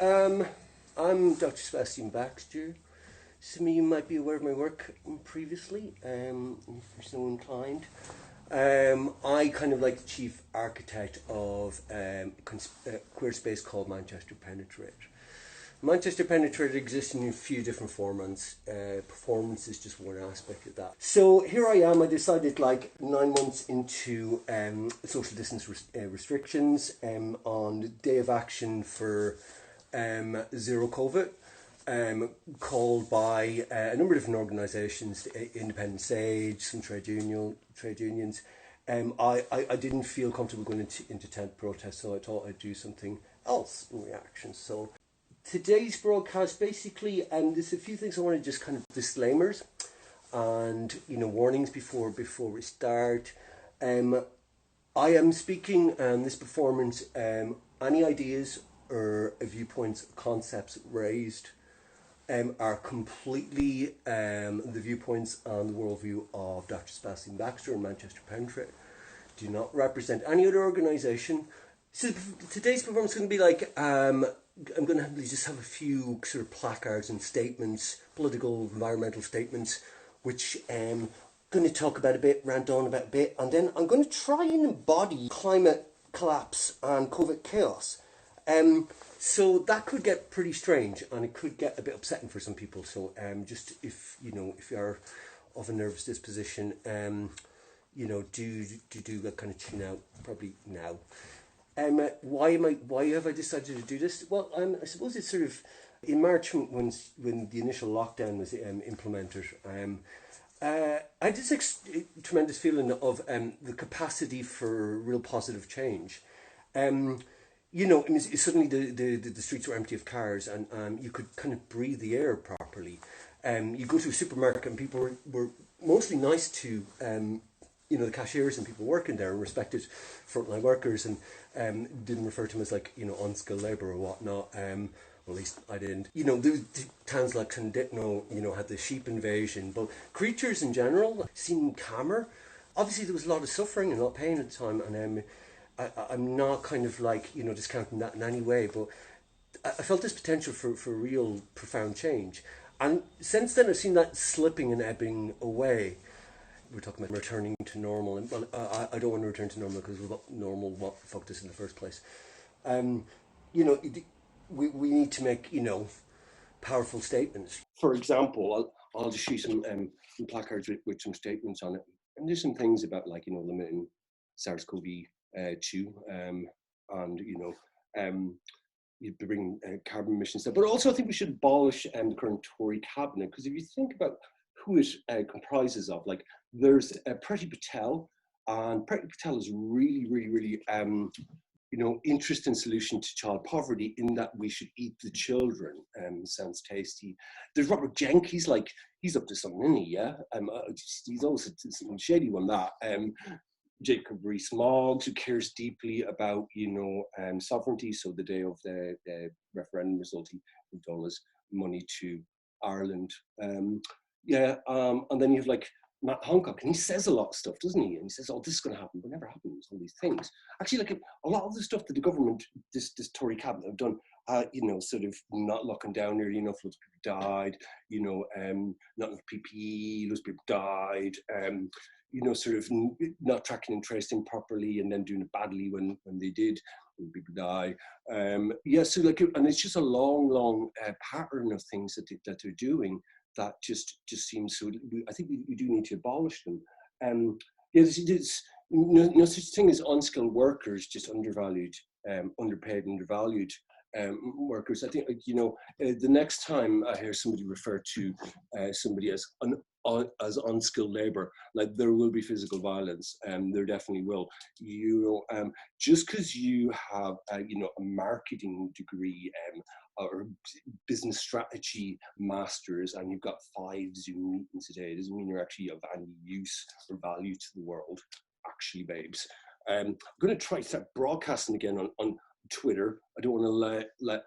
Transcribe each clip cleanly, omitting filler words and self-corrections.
I'm Dr. Baxter. Some of you might be aware of my work previously, if you're so inclined. I kind of like the chief architect of a queer space called Manchester Penetrated. Manchester Penetrated exists in a few different formats. Performance is just one aspect of that. So here I am. I decided, like 9 months into social distance restrictions, on the day of action for zero COVID, called by a number of different organisations, Independent Sage, some trade unions. I didn't feel comfortable going into tent protest, so I thought I'd do something else in reaction. So today's broadcast, basically, there's a few things I want to just kind of disclaimers and warnings before we start. I am speaking this performance. Any ideas or viewpoints, concepts raised are completely the viewpoints and the worldview of Dr. Sebastian Baxter and Manchester Penetrated. Do not represent any other organisation. So today's performance is going to be like, I'm going to just have a few sort of placards and statements, political, environmental statements, which I'm going to talk about a bit, rant on about a bit, and then I'm going to try and embody climate collapse and COVID chaos. So that could get pretty strange, and it could get a bit upsetting for some people. So just if you're of a nervous disposition, do kind of tune out probably now. Why have I decided to do this? Well, I suppose it's sort of in March when the initial lockdown was implemented. I had this tremendous feeling of the capacity for real positive change. Suddenly the streets were empty of cars, and you could kind of breathe the air properly. You go to a supermarket and people were mostly nice to the cashiers and people working there, and respected frontline workers, and didn't refer to them as unskilled labour or whatnot. Well, at least I didn't. The towns like Clonditno, had the sheep invasion, but creatures in general seemed calmer. Obviously, there was a lot of suffering and a lot of pain at the time, and I'm not kind of discounting that in any way, but I felt this potential for real profound change. And since then, I've seen that slipping and ebbing away. We're talking about returning to normal, and I don't want to return to normal because what fucked us in the first place. We need to make powerful statements. For example, I'll just show some placards with some statements on it, and there's some things about limiting SARS-CoV-2, and you bring carbon emissions down. But also, I think we should abolish the current Tory cabinet, because if you think about who it comprises of, there's Priti Patel, and Priti Patel is really, really, really interesting solution to child poverty, in that we should eat the children. Sounds tasty. There's Robert Jenk. He's up to something, isn't he? Yeah. He's also something shady on that. Jacob Rees-Mogg, who cares deeply about sovereignty. So the day of the referendum result, he donated money to Ireland. And then you have Matt Hancock, and he says a lot of stuff, doesn't he? And he says, "Oh, this is going to happen," but never happens. All these things. Actually, a lot of the stuff that the government, this Tory cabinet, have done, sort of not locking down here. Loads of people died. Not enough PPE. Loads of people died. Sort of not tracking and tracing properly, and then doing it badly when they did, when people die. And it's just a long pattern of things that they're doing that just seems so. I think we do need to abolish them. There's no such thing as unskilled workers, just undervalued, underpaid, undervalued workers. I think the next time I hear somebody refer to somebody as unskilled labour, there will be physical violence, and there definitely will. Just because you have a marketing degree or business strategy masters, and you've got 5 Zoom meetings a day, doesn't mean you're actually of any use or value to the world. Actually, babes, I'm going to try to start broadcasting again on Twitter. I don't want to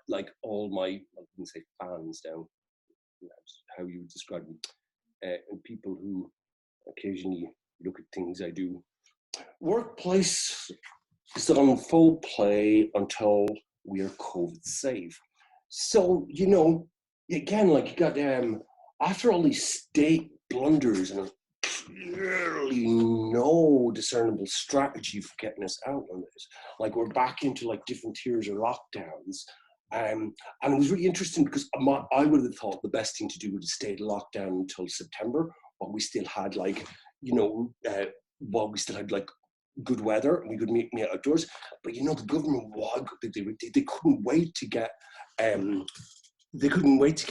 let all my, I wouldn't say fans down, how you would describe them, and people who occasionally look at things I do. Workplace is on full play until we are COVID safe. So, you know, again, like you got after all these state blunders and clearly no discernible strategy for getting us out on this, like we're back into like different tiers of lockdowns. And it was really interesting because I would have thought the best thing to do would have stayed locked down until September, while we still had like, you know, while we still had like good weather and we could meet outdoors. But you know, the government they couldn't wait to get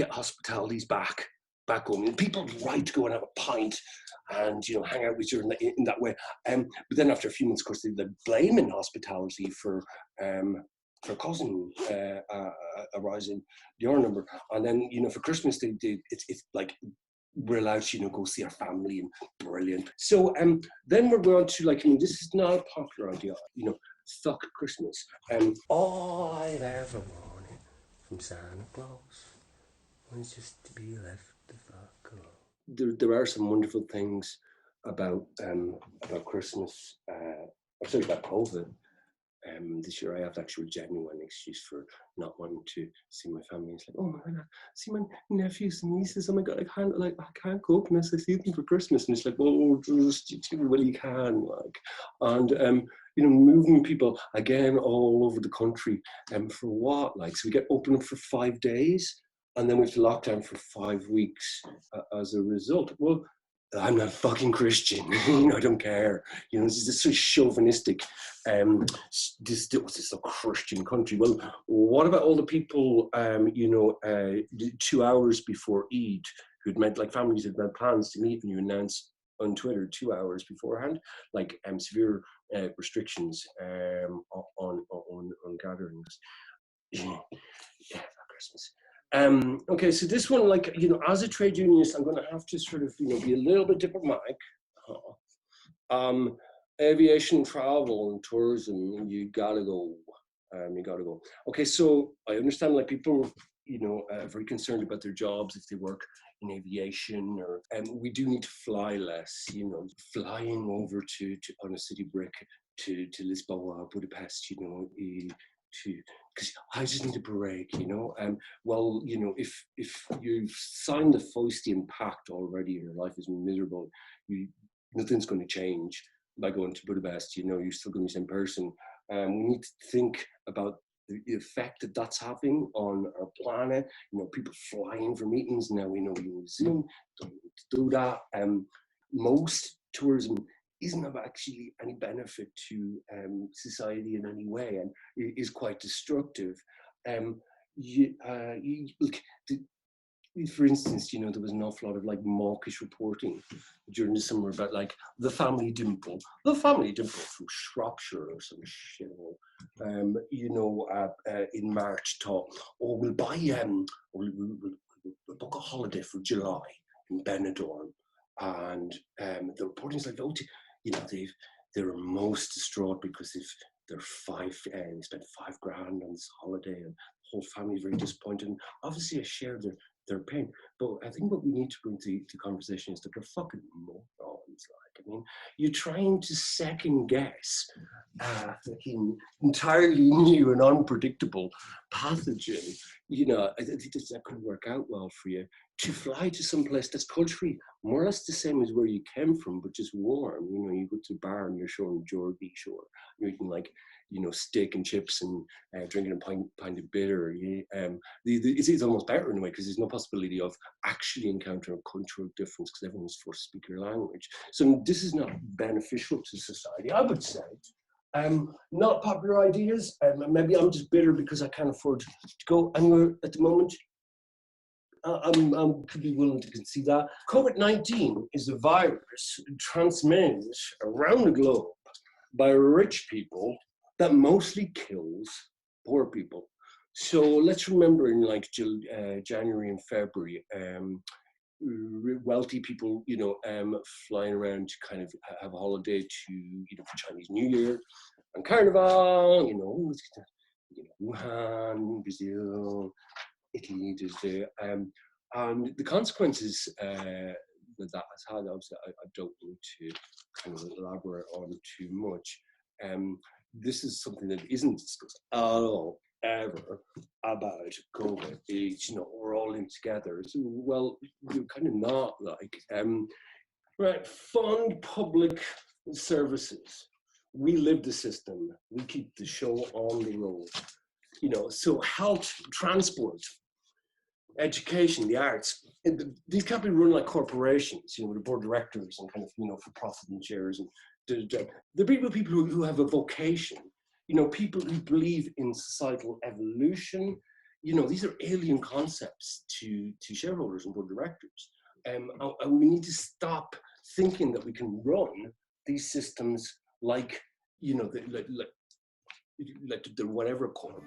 hospitalities back home. And people had the right to go and have a pint and, you know, hang out with you in that way. But then after a few months, of course, they're blaming hospitality for causing a rise in the R number. And then, you know, for Christmas, it's like we're allowed to, you know, go see our family, and brilliant. So then we're going to, like, I mean, this is not a popular idea, you know, fuck Christmas. All I've ever wanted from Santa Claus was just to be left the fuck alone. There are some wonderful things about Christmas. Sorry, about COVID. This year I have actually a genuine excuse for not wanting to see my family. It's like, oh my god, see my nephews and nieces. Oh my god, I can't cope unless I see them for Christmas. And it's like, oh, just do what you can, like, and you know, moving people again all over the country. For what? Like, so we get open up for 5 days, and then we have to lock down for 5 weeks as a result. Well, I'm not fucking Christian, you know, I don't care. You know, this is so chauvinistic. This is a Christian country. Well, what about all the people, you know, 2 hours before Eid, who'd meant, like, families had made plans to meet, and you announce on Twitter 2 hours beforehand, like severe restrictions on gatherings. Yeah, for Christmas. Okay, so this one, like, you know, as a trade unionist, I'm going to have to sort of, you know, be a little bit diplomatic. Aviation, travel, and tourism, you gotta go. You gotta go. Okay, so I understand, like, people, you know, are very concerned about their jobs if they work in aviation, or we do need to fly less. You know, flying over to on a city break to Lisboa, Budapest, you know, because I just need a break, you know. Well, you know, if you've signed the Faustian pact already and your life is miserable, nothing's going to change by going to Budapest. You know, you're still going to be the same person. We need to think about the effect that that's having on our planet. You know, people flying for meetings now. We know you use Zoom, don't need to do that. Most tourism isn't of actually any benefit to society in any way, and is quite destructive. For instance, you know, there was an awful lot of like mawkish reporting during the summer about like the family dimple from Shropshire or some shit. You know, in March, thought, oh, we'll buy we'll book a holiday for July in Benidorm, and the reporting is like, oh, you know, they're most distraught because if they're they spent $5,000 on this holiday, and the whole family is very disappointed. And obviously, I share their pain, but I think what we need to bring to conversation is that they're fucking morons. Like, I mean, you're trying to second guess a fucking entirely new and unpredictable pathogen. You know, I think that could work out well for you, to fly to some place that's culturally more or less the same as where you came from, but just warm. You know, you go to a bar and you're showing Geordie Shore. You're eating, like, you know, steak and chips and drinking a pint of bitter. It's almost better in a way, because there's no possibility of actually encountering a cultural difference because everyone's forced to speak your language. So this is not beneficial to society, I would say. Not popular ideas. Maybe I'm just bitter because I can't afford to go anywhere at the moment. I'm could be willing to concede that. COVID-19 is a virus transmitted around the globe by rich people that mostly kills poor people. So let's remember, in like January and February, wealthy people, you know, flying around to kind of have a holiday to, you know, for Chinese New Year and Carnival, you know, Wuhan, Brazil, Italy, there's there. And the consequences that has had, obviously, I don't need to kind of elaborate on too much. This is something that isn't discussed at all ever about COVID is, we're all in together. So, well, you're kind of not like, right, fund public services. We live the system. We keep the show on the road. So health, transport, education, the arts, these can't be run like corporations, with the board of directors and kind of, for profit and shares. And the people who have a vocation, people who believe in societal evolution, these are alien concepts to shareholders and board of directors. And we need to stop thinking that we can run these systems like, the whatever corp.